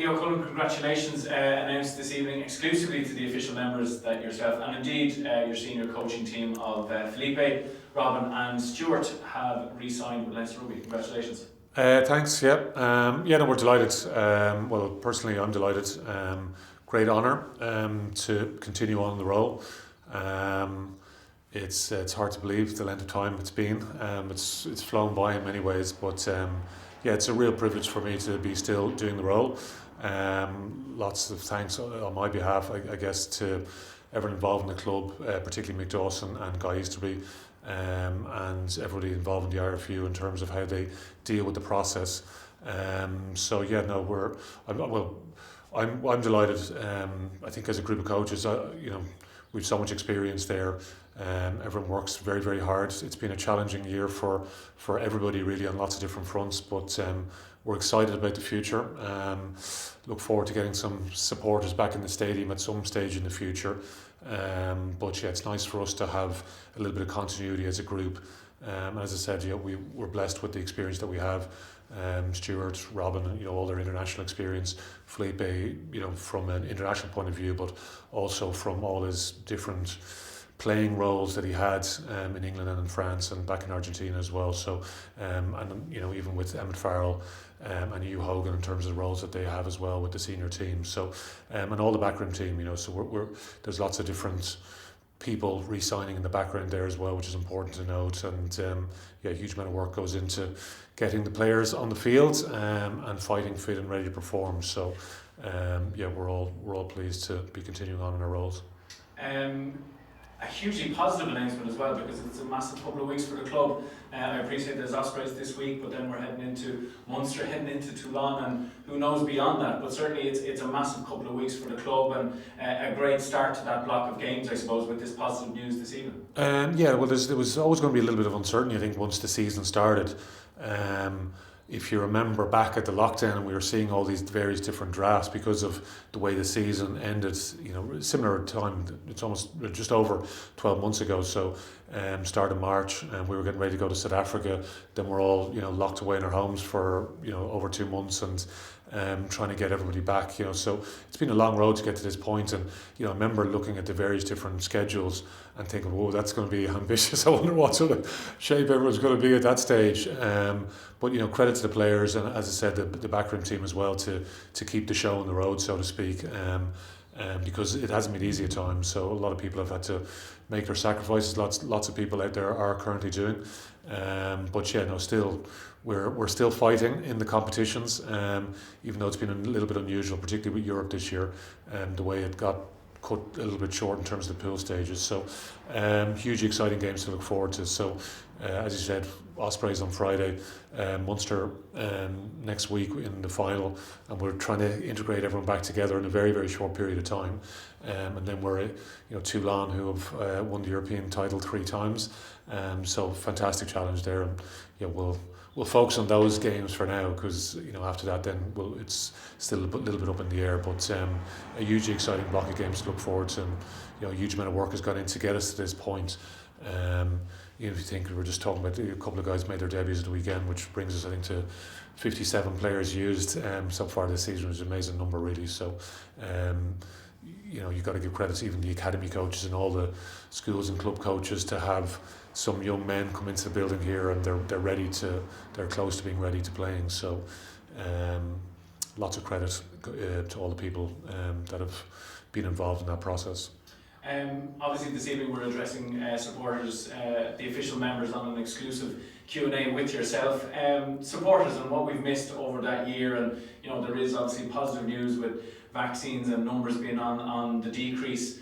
Leo Cullen, congratulations, announced this evening exclusively to the official members that yourself and indeed your senior coaching team of Felipe, Robin and Stuart have re-signed with Leinster Rugby. Congratulations. Thanks, yeah. No, we're delighted. Well, personally, I'm delighted. Great honour to continue on the role. It's hard to believe the length of time it's been. It's flown by in many ways, but it's a real privilege for me to be still doing the role. Lots of thanks on my behalf, I guess, to everyone involved in the club, particularly Mick Dawson and Guy Easterby, and everybody involved in the IRFU in terms of how they deal with the process. I'm delighted. I think as a group of coaches, we've so much experience there. Everyone works very, very hard. It's been a challenging year for everybody really on lots of different fronts, but we're excited about the future. Look forward to getting some supporters back in the stadium at some stage in the future. It's nice for us to have a little bit of continuity as a group. As I said, we're blessed with the experience that we have. Stuart, Robin, all their international experience. Felipe, from an international point of view, but also from all his different playing roles that he had in England and in France and back in Argentina as well. So, even with Emmett Farrell and Hugh Hogan in terms of the roles that they have as well with the senior team. So, and all the backroom team, so there's lots of different people re-signing in the background there as well, which is important to note. And a huge amount of work goes into getting the players on the field and fighting fit and ready to perform. So, we're all pleased to be continuing on in our roles. A hugely positive announcement as well, because it's a massive couple of weeks for the club. I appreciate there's Ospreys this week, but then we're heading into Munster, heading into Toulon, and who knows beyond that. But certainly it's a massive couple of weeks for the club, and a great start to that block of games, I suppose, with this positive news this evening. There was always going to be a little bit of uncertainty, I think, once the season started. If you remember back at the lockdown, and we were seeing all these various different drafts because of the way the season ended, similar time, it's almost just over 12 months ago. So, start of March, and we were getting ready to go to South Africa. Then we're all, locked away in our homes for, over 2 months, and trying to get everybody back, so it's been a long road to get to this point. And I remember looking at the various different schedules and thinking, whoa, that's going to be ambitious. I wonder what sort of shape everyone's going to be at that stage. But credit to the players, and as I said, the backroom team as well, to keep the show on the road, so to speak. Because it hasn't been easy at times, so a lot of people have had to make their sacrifices. Lots of people out there are currently doing. Still, we're still fighting in the competitions, even though it's been a little bit unusual, particularly with Europe this year, the way it got cut a little bit short in terms of the pool stages. So, hugely exciting games to look forward to. So, as you said, Ospreys on Friday, Munster next week in the final, and we're trying to integrate everyone back together in a very, very short period of time. And then we're, Toulon, who have won the European title 3 times. So fantastic challenge there, and we'll focus on those games for now, because after that then it's still a little bit up in the air. But a hugely exciting block of games to look forward to, and a huge amount of work has gone in to get us to this point. If you think, we're just talking about a couple of guys made their debuts at the weekend, which brings us, I think, to 57 players used so far this season, which is an amazing number really. So you've got to give credit to even the academy coaches and all the schools and club coaches to have some young men come into the building here, and they're close to being ready to playing. So lots of credit to all the people that have been involved in that process. Obviously this evening we're addressing supporters, the official members, on an exclusive Q&A with yourself. Supporters and what we've missed over that year, and there is obviously positive news with vaccines and numbers being on the decrease.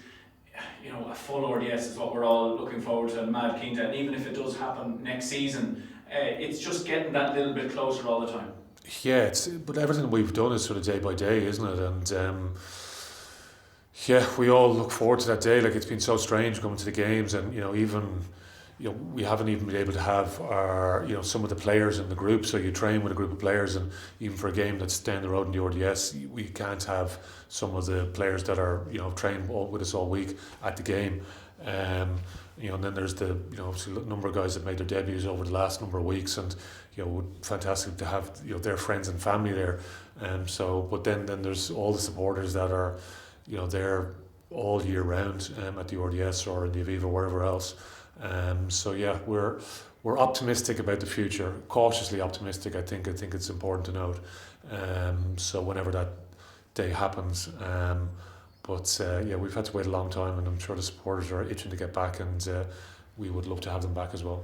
A full RDS is what we're all looking forward to and mad keen to, and even if it does happen next season, it's just getting that little bit closer all the time. Yeah, but everything we've done is sort of day by day, isn't it? And we all look forward to that day. Like, it's been so strange coming to the games, and we haven't even been able to have our some of the players in the group. So you train with a group of players, and even for a game that's down the road in the RDS, we can't have some of the players that are trained with us all week at the game. And then there's the obviously a number of guys that made their debuts over the last number of weeks, and fantastic to have their friends and family there. But then there's all the supporters that are there all year round at the RDS or in the Aviva, wherever else. We're optimistic about the future, cautiously optimistic. I think it's important to note. So whenever that day happens, we've had to wait a long time, and I'm sure the supporters are itching to get back, and we would love to have them back as well.